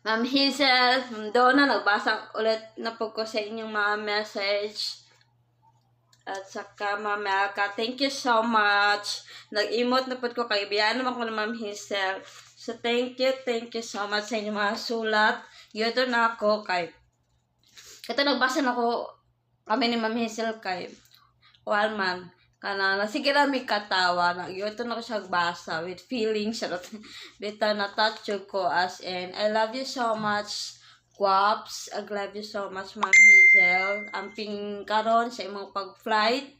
Ma'am Hazel, Ma'am Donna, nagbasa ulit na po ko sa inyong mga message. At saka Ma'am Melka, thank you so much. Nag-emote na po ko kay Biyan naman ko na Ma'am Hazel. So thank you so much sa inyong mga sulat. Yoto na ako kay ito nagbasa na ko kami ni Ma'am Hazel kay Walman. Kanana, sige lang may katawa na. Yoto na ko siya basa with feelings. Bita na touch ko as in, I love you so much, Guaps. I love you so much, Ma'am Hazel. Amping karon sa imong pag-flight.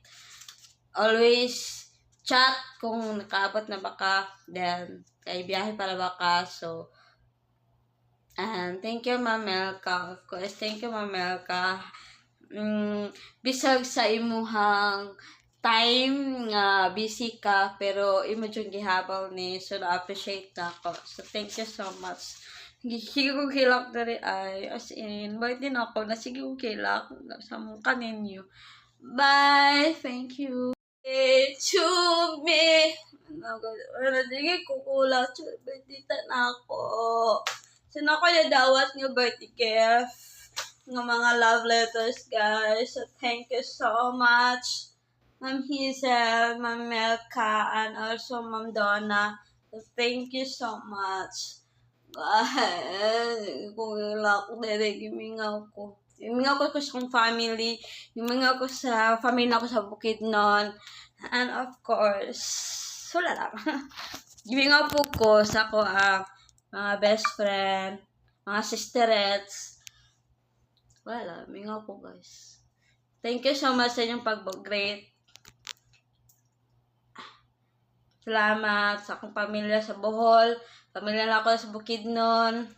Always chat kung nakaabot na baka. Then, kay biyahe para baka. So, and thank you, Ma'am Melka. Of course, thank you, Ma'am Melka. Bisag sa imuhang time nga busy ka pero imo jud gihabol ni so na-appreciate na ako. So thank you so much. Sige ko kilak diri ay as in bait din ako na sige ko kilak sa mukha ninyo. Bye. Thank you. To me. Ano sige ko kulak dito na ako. Sino ko yung dawat niyo birthday gift ng mga love letters guys. So thank you so much. Ma'am Hazel, Ma'am Melka, and also Ma'am Donna. So, thank you so much. Kung ilak ko dere, gimingaw ko. Gimingaw ko sa family. Gimingaw ko sa family na ko sa Bukidnon. And of course, wala lang. Gimingaw po ko sa ko mga best friend, mga sisterets. Wala, mingaw po guys. Thank you so much sa inyong pag-great. Salamat sa akong pamilya sa Bohol, pamilya na ako sa Bukidnon,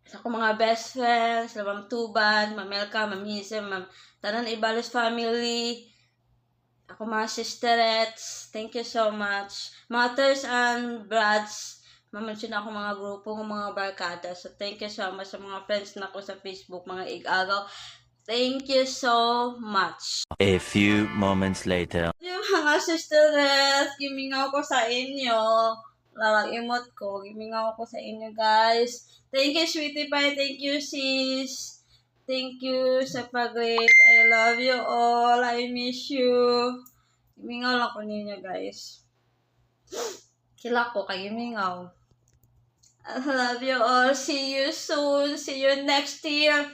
sa akong mga best friends, sa Ma'am Tuban, Ma'am Melka, Ma'am Hazel, Ma'am Tanan Ibalos family, ako mga sisterets, thank you so much. Mga Ters and Brads, mamention ako mga grupo ng mga barkada. So thank you so much sa mga friends na ko sa Facebook, mga igagaw. Thank you so much. A few moments later. Yung mga sisteres, gimingaw ko sa inyo. Larang emot ko, gimingaw ko sa inyo guys. Thank you sweetie pie, thank you sis. Thank you sa pag-great. I love you all, I miss you. Gimingaw lang ko ninyo guys. Kila ko kay gimingaw. I love you all. See you soon. See you next year.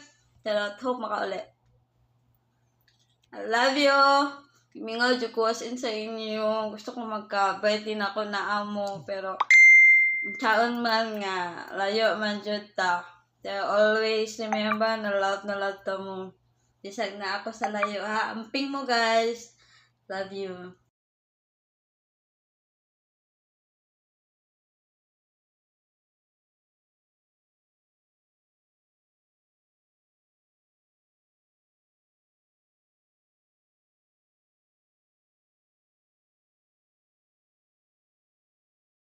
Charot, hope makauli. I love you. Kimingaw dyan ko as in sa inyo. Gusto ko magka-bite din ako na amo. Pero, kaon man nga. Layo man dyan ta. So, always remember na love ta mo. Bisag na ako sa layo ha. Amping mo guys. Love you.